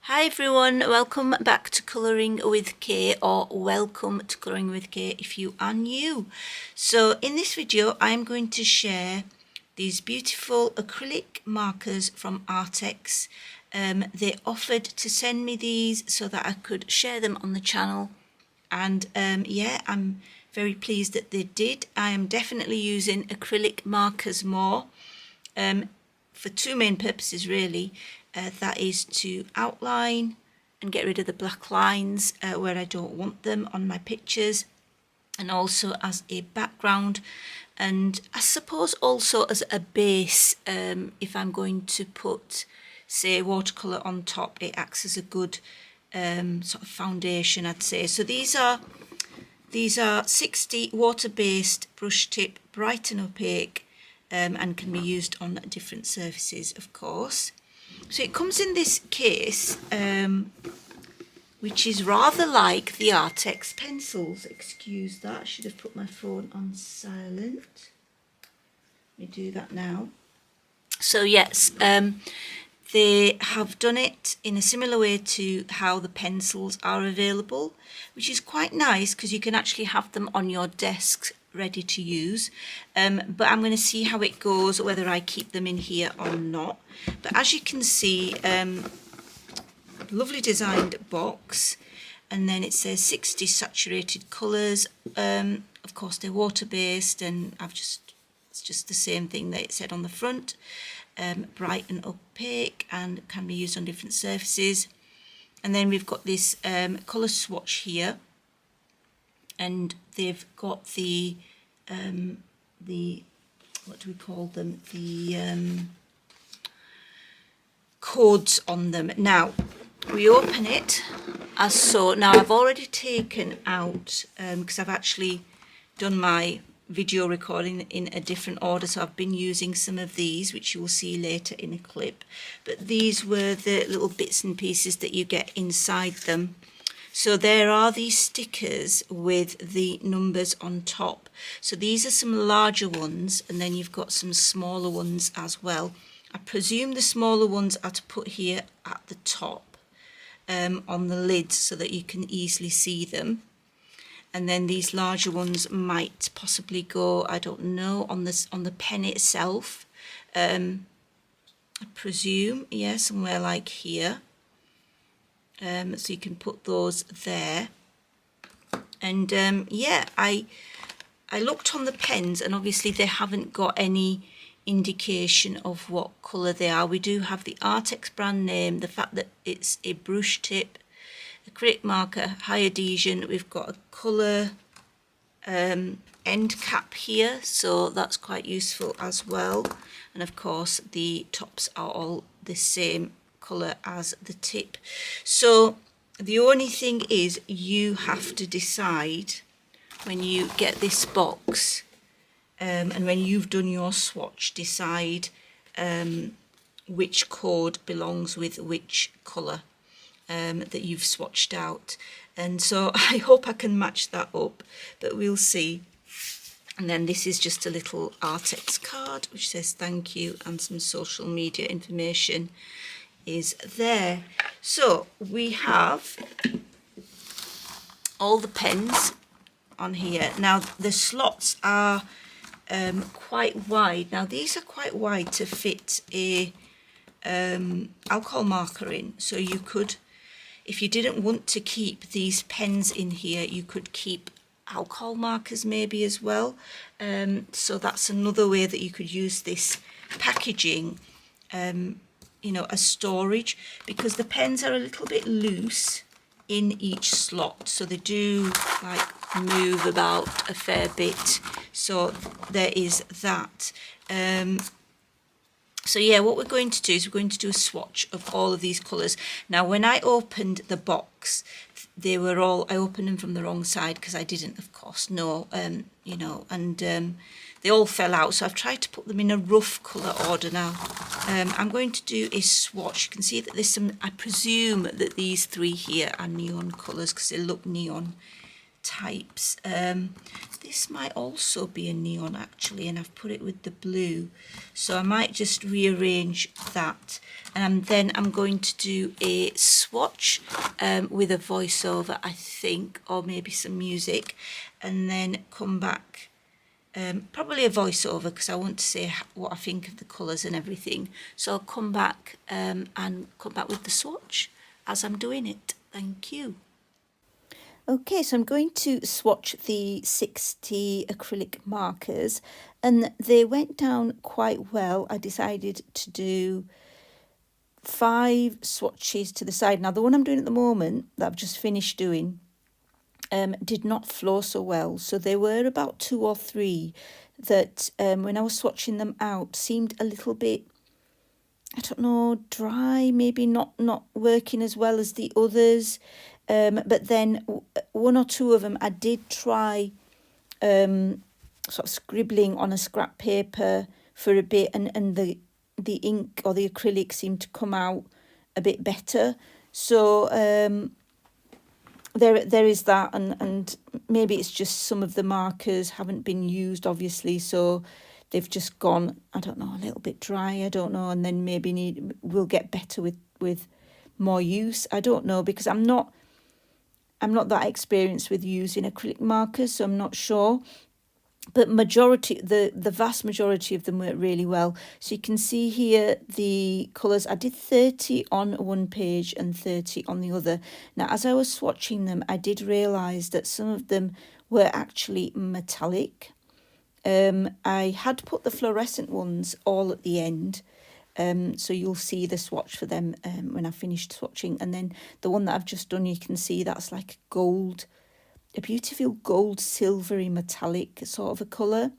Hi everyone, welcome back to Colouring with Kay, or welcome to Colouring with Kay if you are new. So in this video I'm going to share these beautiful acrylic markers from Artex. They offered to send me these so that I could share them on the channel, and yeah, I'm very pleased that they did. I am definitely using acrylic markers more for two main purposes really. That is to outline and get rid of the black lines where I don't want them on my pictures, and also as a background, and I suppose also as a base. If I'm going to put, say, watercolour on top, it acts as a good sort of foundation, I'd say. So these are 60 water-based brush tip, bright and opaque, and can be used on different surfaces, of course. So it comes in this case, which is rather like the Artex pencils. Excuse that, I should have put my phone on silent. Let me do that now. So yes, they have done it in a similar way to how the pencils are available, which is quite nice because you can actually have them on your desk ready to use. But I'm going to see how it goes, whether I keep them in here or not. But as you can see, lovely designed box, and then it says 60 saturated colours. Of course they're water based, and it's just the same thing that it said on the front. Bright and opaque, and can be used on different surfaces. And then we've got this colour swatch here, and they've got the what do we call them, the codes on them. Now we open it as so. Now I've already taken out, because I've actually done my video recording in a different order, so I've been using some of these, which you will see later in a clip, but these were the little bits and pieces that you get inside them. So there are these stickers with the numbers on top. So these are some larger ones, and then you've got some smaller ones as well. I presume the smaller ones are to put here at the top on the lids so that you can easily see them. And then these larger ones might possibly go, I don't know, on the pen itself. I presume, yeah, somewhere like here. So you can put those there. And yeah, I looked on the pens, and obviously they haven't got any indication of what colour they are. We do have the Artex brand name, the fact that it's a brush tip, acrylic marker, high adhesion. We've got a colour end cap here, so that's quite useful as well. And of course the tops are all the same colour as the tip. So the only thing is, you have to decide when you get this box, and when you've done your swatch, decide which code belongs with which colour that you've swatched out. And so I hope I can match that up, but we'll see. And then this is just a little Artex card which says thank you, and some social media information is there. So we have all the pens on here. Now the slots are quite wide. Now these are quite wide to fit a alcohol marker in, so you could, if you didn't want to keep these pens in here, you could keep alcohol markers maybe as well. So that's another way that you could use this packaging, you know, as storage, because the pens are a little bit loose in each slot, so they do like move about a fair bit. So there is that. So yeah, what we're going to do is we're going to do a swatch of all of these colours. Now when I opened the box, they were all, I opened them from the wrong side because I didn't, of course, know, you know, and they all fell out. So I've tried to put them in a rough colour order now. I'm going to do a swatch. You can see that there's some, I presume that these three here are neon colours because they look neon types. This might also be a neon actually, and I've put it with the blue, so I might just rearrange that, and then I'm going to do a swatch with a voiceover, I think, or maybe some music, and then come back, probably a voiceover because I want to say what I think of the colours and everything. So I'll come back and come back with the swatch as I'm doing it. Thank you. Okay, so I'm going to swatch the 60 acrylic markers, and they went down quite well. I decided to do 5 swatches to the side. Now, the one I'm doing at the moment that I've just finished doing did not flow so well. So there were about 2 or 3 that when I was swatching them out seemed a little bit, I don't know, dry, maybe not working as well as the others. But then 1 or 2 of them I did try sort of scribbling on a scrap paper for a bit, and the ink or the acrylic seemed to come out a bit better. So there is that, and maybe it's just some of the markers haven't been used, obviously, so they've just gone, I don't know, a little bit dry, I don't know, and then maybe will get better with more use. I don't know, because I'm not that experienced with using acrylic markers, so I'm not sure. But the vast majority of them work really well. So you can see here the colours. I did 30 on one page and 30 on the other. Now, as I was swatching them, I did realise that some of them were actually metallic. I had put the fluorescent ones all at the end, so you'll see the swatch for them when I finished swatching. And then the one that I've just done, you can see that's like gold, a beautiful gold silvery metallic sort of a colour,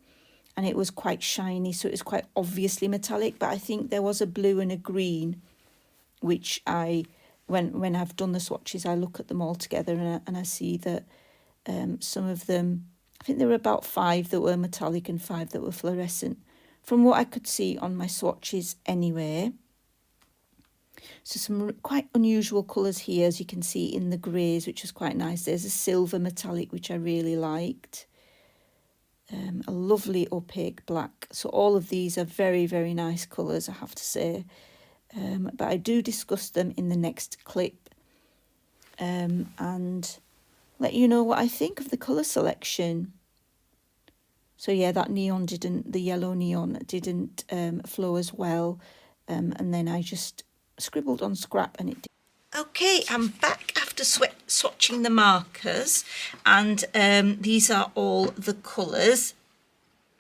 and it was quite shiny, so it was quite obviously metallic. But I think there was a blue and a green, which when I've done the swatches, I look at them all together and I see that some of them, I think there were about 5 that were metallic and 5 that were fluorescent, from what I could see on my swatches anyway. So some quite unusual colours here, as you can see in the greys, which was quite nice. There's a silver metallic, which I really liked. A lovely opaque black. So all of these are very, very nice colours, I have to say. But I do discuss them in the next clip and let you know what I think of the colour selection. So yeah, that neon the yellow neon didn't flow as well. And then I just scribbled on scrap and it did. Okay, I'm back after swatching the markers, and these are all the colours.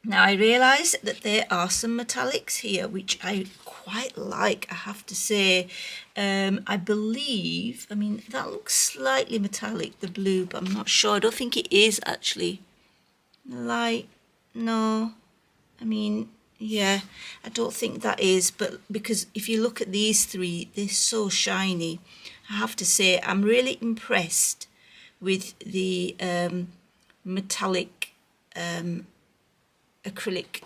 Now I realise that there are some metallics here, which I quite like, I have to say. I believe, I mean, that looks slightly metallic, the blue, but I'm not sure. I don't think it is actually. Light, no, I mean, yeah, I don't think that is, but because if you look at these 3, they're so shiny. I have to say, I'm really impressed with the metallic acrylic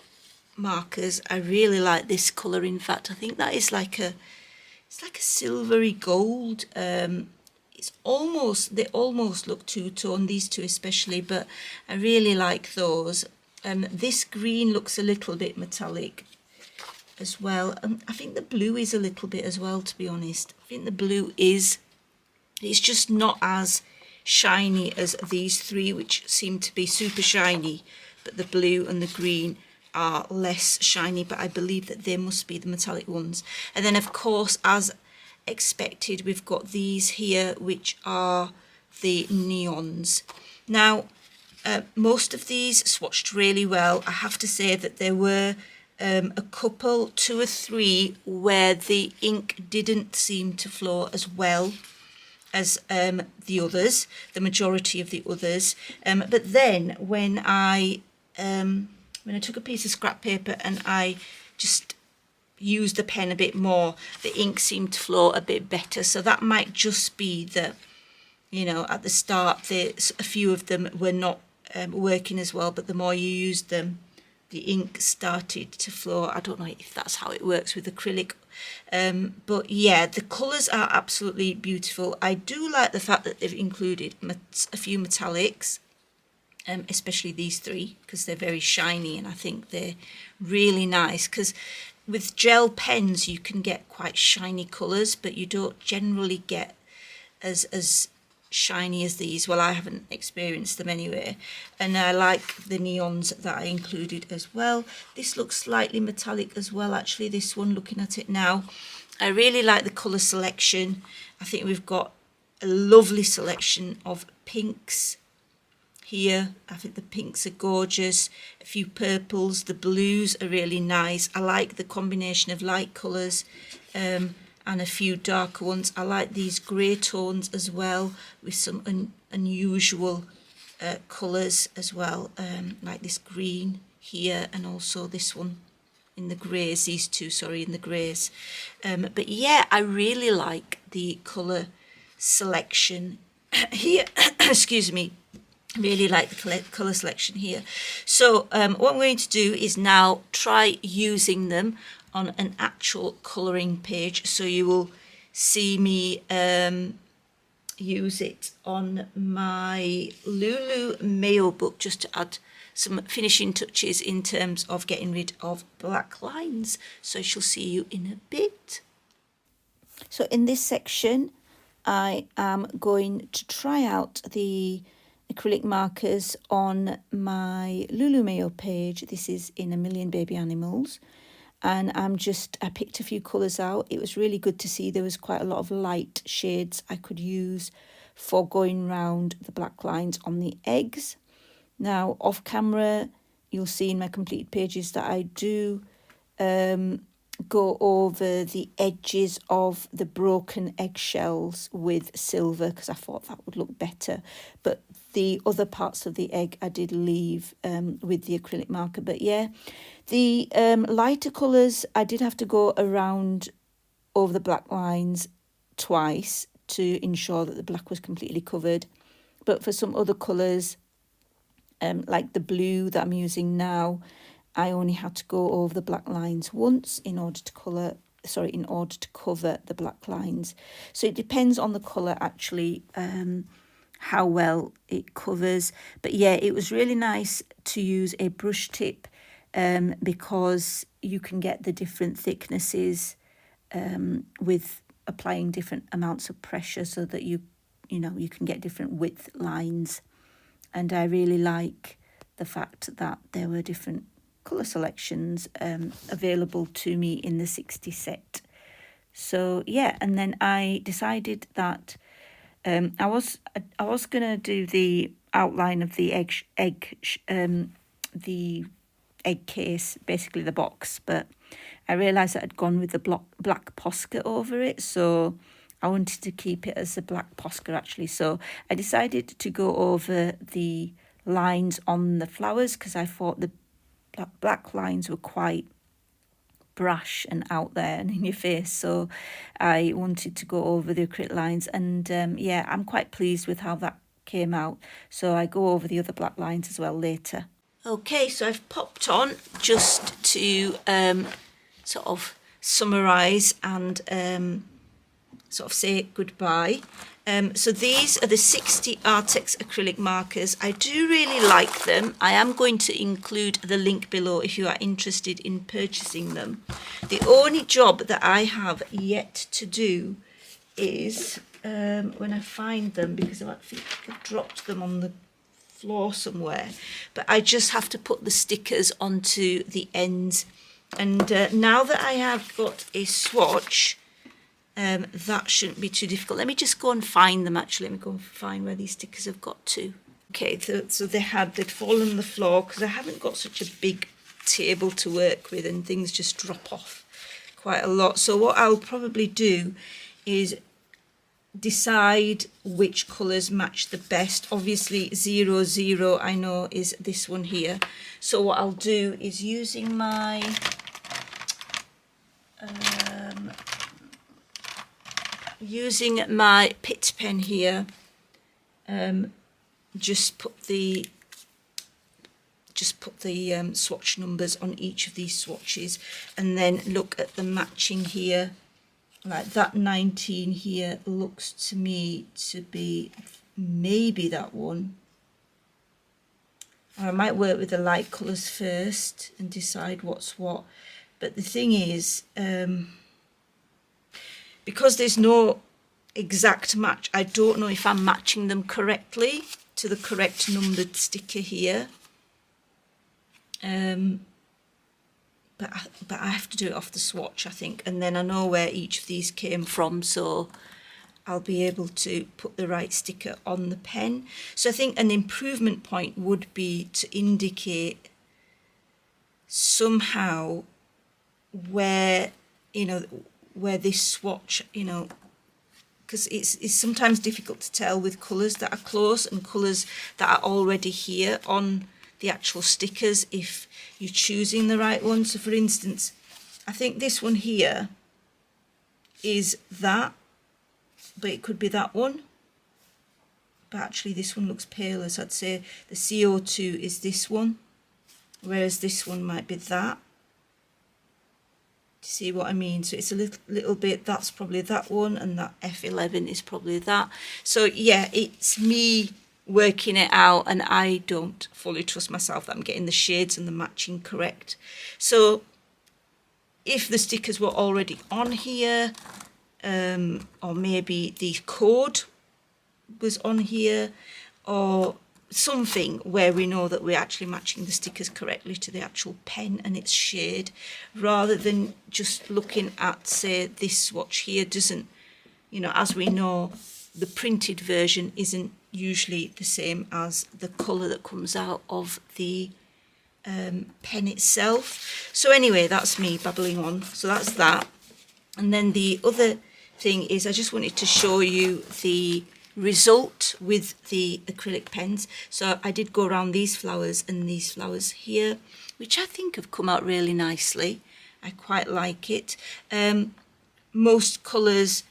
markers. I really like this colour. In fact, I think that is like it's like a silvery gold. It's almost, they almost look two-tone, these 2 especially, but I really like those. This green looks a little bit metallic as well. I think the blue is a little bit as well, to be honest. I think the blue it's just not as shiny as these 3, which seem to be super shiny, but the blue and the green are less shiny, but I believe that they must be the metallic ones. And then, of course, as expected, we've got these here, which are the neons. Now, most of these swatched really well. I have to say that there were a couple, 2 or 3, where the ink didn't seem to flow as well as the others, the majority of the others. But then when I took a piece of scrap paper and I just used the pen a bit more, the ink seemed to flow a bit better. So that might just be that, you know, at the start, a few of them were not working as well, but the more you used them, the ink started to flow. I don't know if that's how it works with acrylic. But yeah, the colours are absolutely beautiful. I do like the fact that they've included a few metallics. especially these three, because they're very shiny and I think they're really nice. Because with gel pens you can get quite shiny colours, but you don't generally get as shiny as these. Well, I haven't experienced them anyway. And I like the neons that I included as well. This looks slightly metallic as well, actually, this one, looking at it now. I really like the colour selection. I think we've got a lovely selection of pinks here. I think the pinks are gorgeous. A few purples, the blues are really nice. I like the combination of light colours and a few darker ones. I like these grey tones as well, with some unusual colours as well, like this green here, and also this one in the greys, these two, sorry, in the greys. But yeah, I really like the colour selection here. Excuse me. Really like the colour selection here. So what I'm going to do is now try using them on an actual colouring page. So you will see me use it on my Lulu Mayo book, just to add some finishing touches in terms of getting rid of black lines. So I shall see you in a bit. So in this section, I am going to try out the acrylic markers on my Lulu Mayo page. This is in A Million Baby Animals, and I picked a few colours out. It was really good to see there was quite a lot of light shades I could use for going round the black lines on the eggs. Now off camera you'll see in my completed pages that I do go over the edges of the broken eggshells with silver, because I thought that would look better, but the other parts of the egg I did leave with the acrylic marker. But yeah, the lighter colours I did have to go around over the black lines twice to ensure that the black was completely covered. But for some other colours, like the blue that I'm using now, I only had to go over the black lines once in order to cover the black lines. So it depends on the colour, actually, how well it covers. But yeah, it was really nice to use a brush tip because you can get the different thicknesses with applying different amounts of pressure, so that you can get different width lines. And I really like the fact that there were different colour selections available to me in the 60 set. So yeah, and then I decided that I was gonna do the outline of the the egg case, basically the box, but I realised that I'd gone with the black Posca over it, so I wanted to keep it as a black Posca, actually. So I decided to go over the lines on the flowers, because I thought the black lines were quite brash and out there and in your face, so I wanted to go over the acrylic lines. And yeah, I'm quite pleased with how that came out, so I go over the other black lines as well later. Okay, so I've popped on just to sort of summarise and sort of say goodbye. So these are the 60 Artex acrylic markers. I do really like them. I am going to include the link below if you are interested in purchasing them. The only job that I have yet to do is when I find them, because I think I've dropped them on the floor somewhere, but I just have to put the stickers onto the ends. And now that I have got a swatch, that shouldn't be too difficult. Let me just go and find them, actually. Let me go and find where these stickers have got to. Okay, so they'd fallen on the floor, because I haven't got such a big table to work with, and things just drop off quite a lot. So what I'll probably do is decide which colours match the best. Obviously 00 I know is this one here. So what I'll do is, using my Pitt pen here, just put the swatch numbers on each of these swatches, and then look at the matching here. Like that 19 here looks to me to be maybe that one. Or I might work with the light colours first and decide what's what. But the thing is, because there's no exact match, I don't know if I'm matching them correctly to the correct numbered sticker here. But I have to do it off the swatch, I think, and then I know where each of these came from, so I'll be able to put the right sticker on the pen. So I think an improvement point would be to indicate somehow where, you know, where this swatch, you know, because it's sometimes difficult to tell with colours that are close and colours that are already here on the actual stickers if you're choosing the right one. So for instance, I think this one here is that, but it could be that one. But actually this one looks paler, so I'd say the CO2 is this one, whereas this one might be that. Do you see what I mean? So it's a little bit, that's probably that one, and that F11 is probably that. So yeah, it's me working it out, and I don't fully trust myself that I'm getting the shades and the matching correct. So if the stickers were already on here, or maybe the code was on here, or something where we know that we're actually matching the stickers correctly to the actual pen and its shade, rather than just looking at, say, this swatch here doesn't, you know, as we know, the printed version isn't usually the same as the colour that comes out of the pen itself. So anyway, that's me babbling on. So that's that. And then the other thing is I just wanted to show you the result with the acrylic pens. So I did go around these flowers and these flowers here, which I think have come out really nicely. I quite like it. Most colours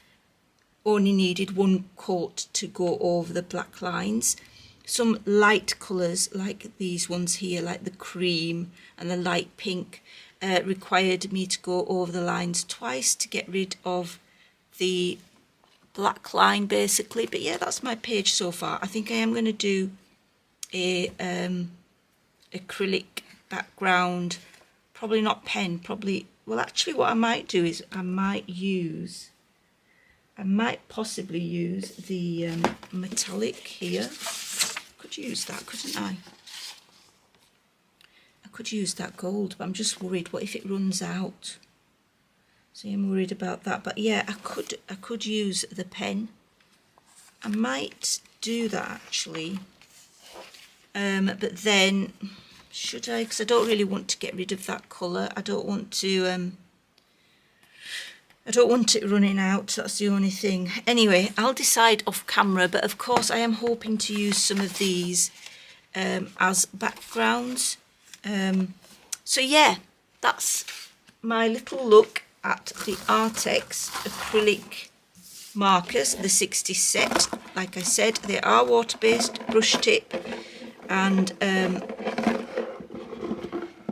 only needed one coat to go over the black lines. Some light colours like these ones here, like the cream and the light pink, required me to go over the lines twice to get rid of the black line basically. But yeah, that's my page so far. I think I am going to do a acrylic background, probably not pen, probably, well actually what I might do is I might possibly use the metallic here. Could use that, couldn't I? I could use that gold, but I'm just worried, what if it runs out? So I'm worried about that. But yeah, I could use the pen. I might do that actually. But then, should I? Because I don't really want to get rid of that colour. I don't want to it running out, that's the only thing. Anyway, I'll decide off camera, but of course I am hoping to use some of these as backgrounds. So yeah, that's my little look at the Artex acrylic markers, the 60 set. Like I said, they are water-based, brush tip, and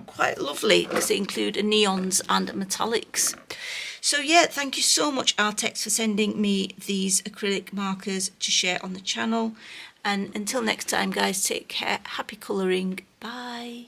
quite lovely because they include neons and metallics. So yeah, thank you so much Artex for sending me these acrylic markers to share on the channel. And until next time guys, take care, happy colouring, bye.